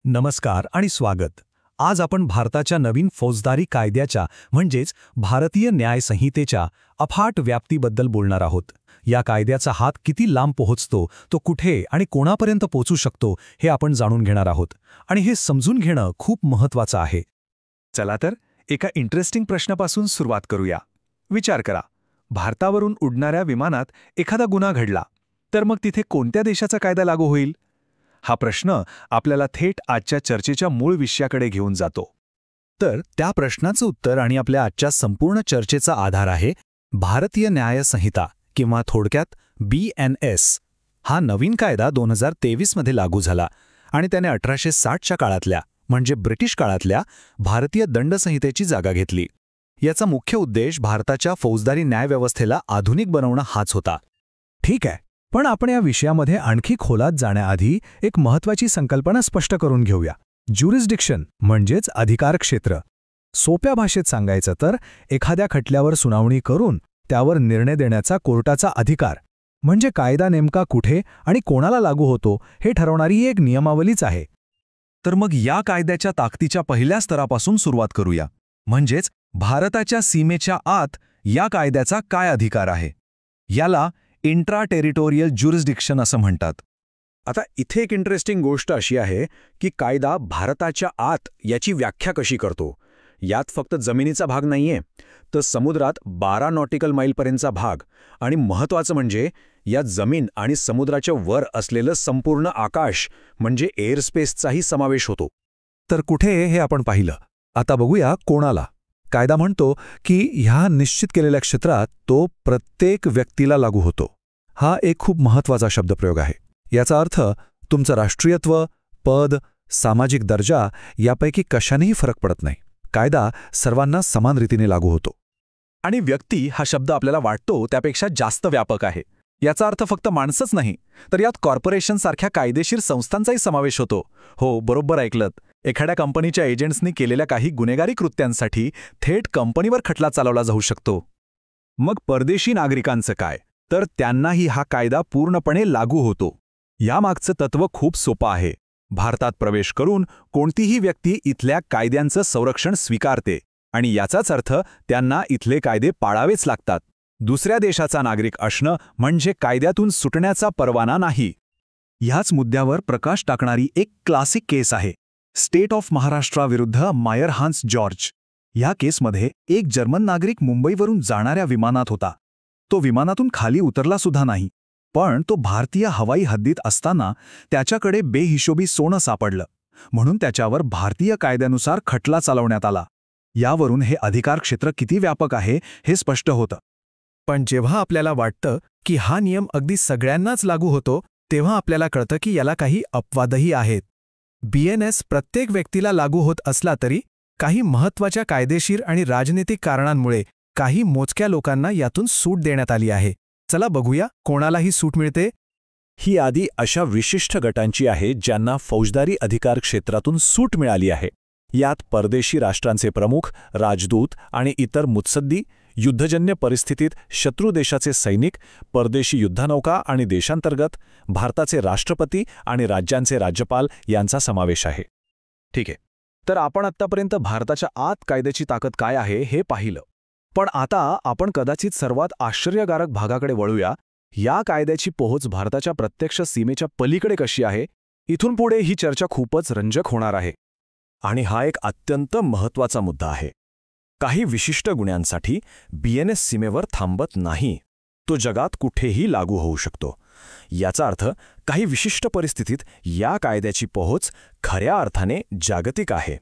नमस्कार आणि स्वागत. आज आपण भारताच्या नवीन फौजदारी कायद्याच्या म्हणजेच भारतीय न्याय संहितेच्या अफाट व्याप्तीबद्दल बोलणार आहोत. या कायद्याचा हात किती लांब पोहोचतो, तो कुठे आणि कोणापर्यंत पोहोचू शकतो हे आपण जाणून घेणार आहोत. आणि हे समजून घेणं खूप महत्त्वाचं आहे. चला तर एका इंटरेस्टिंग प्रश्नापासून सुरुवात करूया. विचार करा, भारतावरून उडणाऱ्या विमानात एखादा गुन्हा घडला तर मग तिथे कोणत्या देशाचा कायदा लागू होईल? हा प्रश्न आपल्याला थेट आजच्या चर्चेच्या मूळ विषयाकडे घेऊन जातो. तर त्या प्रश्नाचं उत्तर आणि आपल्या आजच्या संपूर्ण चर्चेचा आधार आहे भारतीय न्याय संहिता किंवा थोडक्यात BNS. हा नवीन कायदा 2023 मध्ये लागू झाला आणि त्याने 1860च्या काळातल्या म्हणजे ब्रिटिश काळातल्या भारतीय दंडसंहितेची जागा घेतली. याचा मुख्य उद्देश भारताच्या फौजदारी न्यायव्यवस्थेला आधुनिक बनवणं हाच होता. ठीक आहे, पण आपण या विषयामध्ये आणखी खोलात जाण्याआधी एक महत्त्वाची संकल्पना स्पष्ट करून घेऊया. ज्युरिस्डिक्शन म्हणजेच अधिकार क्षेत्र. सोप्या भाषेत सांगायचं तर एखाद्या खटल्यावर सुनावणी करून त्यावर निर्णय देण्याचा कोर्टाचा अधिकार, म्हणजे कायदा नेमका कुठे आणि कोणाला लागू होतो हे ठरवणारी एक नियमावलीच आहे. तर मग या कायद्याच्या ताकदीच्या पहिल्या स्तरापासून सुरुवात करूया, म्हणजेच भारताच्या सीमेच्या आत या कायद्याचा काय अधिकार आहे. याला इंट्रा टेरिटोरियल ज्युरिस्डिक्शन असं म्हणतात. आता इथे एक इंटरेस्टिंग गोष्ट अशी आहे की कायदा भारताच्या आत याची व्याख्या कशी करतो. यात फक्त जमिनीचा भाग नाहीये, तर समुद्रात 12 नॉटिकल मैलपर्यंतचा भाग आणि महत्त्वाचं म्हणजे या जमीन आणि समुद्राच्या वर असलेलं संपूर्ण आकाश म्हणजे एअरस्पेसचाही समावेश होतो. तर कुठे हे आपण पाहिलं. आता बघूया कोणाला. कायदा म्हणतो की ह्या निश्चित केलेल्या क्षेत्रात तो प्रत्येक व्यक्तीला लागू होतो. हा एक खूप महत्त्वाचा शब्दप्रयोग आहे. याचा अर्थ तुमचं राष्ट्रीयत्व, पद, सामाजिक दर्जा यापैकी कशानेही फरक पडत नाही. कायदा सर्वांना समान रीतीने लागू होतो. आणि व्यक्ती हा शब्द आपल्याला वाटतो त्यापेक्षा जास्त व्यापक आहे. याचा अर्थ फक्त माणसंच नाही, तर यात कॉर्पोरेशनसारख्या कायदेशीर संस्थांचाही समावेश होतो. हो, बरोबर ऐकलत. एखाद्या कंपनीच्या एजंट्सनी केलेल्या काही गुन्हेगारी कृत्यांसाठी थेट कंपनीवर खटला चालवला जाऊ शकतो. मग परदेशी नागरिकांचं काय? तर त्यांनाही हा कायदा पूर्णपणे लागू होतो. यामागचं तत्त्व खूप सोपं आहे. भारतात प्रवेश करून कोणतीही व्यक्ती इथल्या कायद्यांचं संरक्षण स्वीकारते आणि याचाच अर्थ त्यांना इथले कायदे पाळावेच लागतात. दुसऱ्या देशाचा नागरिक असणं म्हणजे कायद्यातून सुटण्याचा परवाना नाही. ह्याच मुद्द्यावर प्रकाश टाकणारी एक क्लासिक केस आहे, state of महाराष्ट्राविरुद्ध Mayar Hans George. ह्या केसमध्ये एक जर्मन नागरिक मुंबईवरून जाणाऱ्या विमानात होता. तो विमानातून खाली उतरला सुद्धा नाही, पण तो भारतीय हवाई हद्दीत असताना त्याच्याकडे बेहिशोबी सोनं सापडलं, म्हणून त्याच्यावर भारतीय कायद्यानुसार खटला चालवण्यात आला. यावरून हे अधिकार क्षेत्र किती व्यापक आहे हे स्पष्ट होतं. पण जेव्हा आपल्याला वाटतं की हा नियम अगदी सगळ्यांनाच लागू होतो, तेव्हा आपल्याला कळतं की याला काही अपवादही आहेत. BNS प्रत्येक व्यक्तीला लागू होत असला तरी काही महत्त्वाच्या कायदेशीर आणि राजनीतिक कारणांमुळे काही मोजक्या लोकांना यातून सूट देण्यात आली आहे. चला बघूया कोणाला ही सूट मिळते. ही यादी अशा विशिष्ट गटांची आहे ज्यांना फौजदारी अधिकार क्षेत्रातून सूट मिळाली आहे. यात परदेशी राष्ट्रांचे प्रमुख, राजदूत आणि इतर मुत्सद्दी, युद्धजन्य परिस्थितीत शत्रू देशाचे सैनिक, परदेशी युद्धनौका आणि देशांतर्गत, भारताचे राष्ट्रपती आणि राज्यांचे राज्यपाल यांचा समावेश आहे. ठीक आहे, तर आपण आत्तापर्यंत भारताच्या आत कायद्याची ताकद काय आहे हे पाहिलं. पण आता आपण कदाचित सर्वात आश्चर्यकारक भागाकडे वळूया. या कायद्याची पोहोच भारताच्या प्रत्यक्ष सीमेच्या पलीकडे कशी आहे? इथून पुढे ही चर्चा खूपच रंजक होणार आहे. आणि हा एक अत्यंत महत्त्वाचा मुद्दा आहे. काही विशिष्ट गुन्ह्यांसाठी BNS सीमेवर थांबत नाही. तो जगात कुठेही लागू होऊ शकतो. याचा अर्थ काही विशिष्ट परिस्थितीत या कायद्याची पोहोच खऱ्या अर्थाने जागतिक आहे.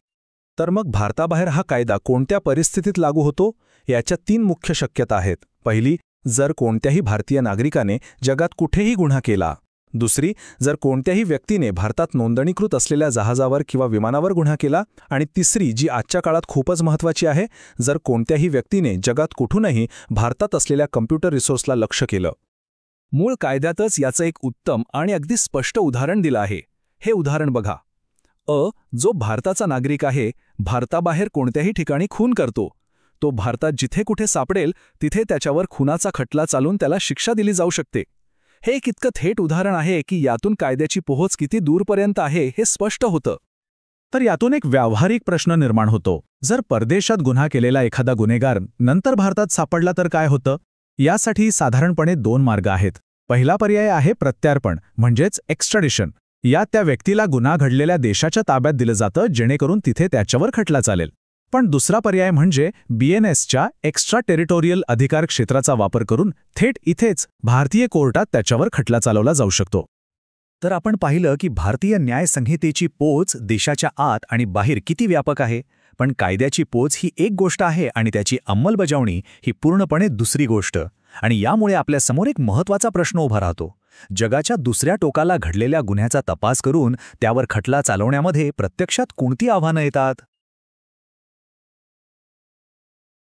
तर मग भारताबाहेर हा कायदा कोणत्या परिस्थितीत लागू होतो याच्या 3 मुख्य शक्यता आहेत. पहिली, जर कोणत्याही भारतीय नागरिकाने जगात कुठेही गुन्हा केला. दुसरी, जर कोणत्याही व्यक्तीने भारतात नोंदणीकृत असलेल्या जहाजावर किंवा विमानावर गुन्हा केला. आणि तिसरी, जी आजच्या काळात खूपच महत्त्वाची आहे, जर कोणत्याही व्यक्तीने जगात कुठूनही भारतात असलेल्या कम्प्युटर रिसोर्सला लक्ष्य केलं. मूळ कायद्यातच याचं एक उत्तम आणि अगदी स्पष्ट उदाहरण दिलं आहे. हे उदाहरण बघा. जो भारताचा नागरिक आहे, भारताबाहेर कोणत्याही ठिकाणी खून करतो, तो भारतात जिथे कुठे सापडेल तिथे त्याच्यावर खुनाचा खटला चालून त्याला शिक्षा दिली जाऊ शकते. हे एक इतकं थेट उदाहरण आहे की यातून कायद्याची पोहोच किती दूरपर्यंत आहे हे स्पष्ट होतं. तर यातून एक व्यावहारिक प्रश्न निर्माण होतो. जर परदेशात गुन्हा केलेला एखादा गुन्हेगार नंतर भारतात सापडला तर काय होतं? यासाठी साधारणपणे 2 मार्ग आहेत. पहिला पर्याय आहे प्रत्यार्पण, म्हणजेच एक्स्ट्रॅडिशन. यात त्या व्यक्तीला गुन्हा घडलेल्या देशाच्या ताब्यात दिलं जातं, जेणेकरून तिथे त्याच्यावर खटला चालेल. पण दुसरा पर्याय म्हणजे BNSच्या एक्स्ट्रा टेरिटोरियल अधिकार क्षेत्राचा वापर करून थेट इथेच भारतीय कोर्टात त्याच्यावर खटला चालवला जाऊ शकतो. तर आपण पाहिलं की भारतीय न्याय संहितेची पोच देशाच्या आत आणि बाहेर किती व्यापक आहे. पण कायद्याची पोच ही एक गोष्ट आहे आणि त्याची अंमलबजावणी ही पूर्णपणे दुसरी गोष्ट. आणि यामुळे आपल्यासमोर एक महत्त्वाचा प्रश्न उभा राहतो. जगाच्या दुसऱ्या टोकाला घडलेल्या गुन्ह्याचा तपास करून त्यावर खटला चालवण्यामध्ये प्रत्यक्षात कोणती आव्हानं येतात?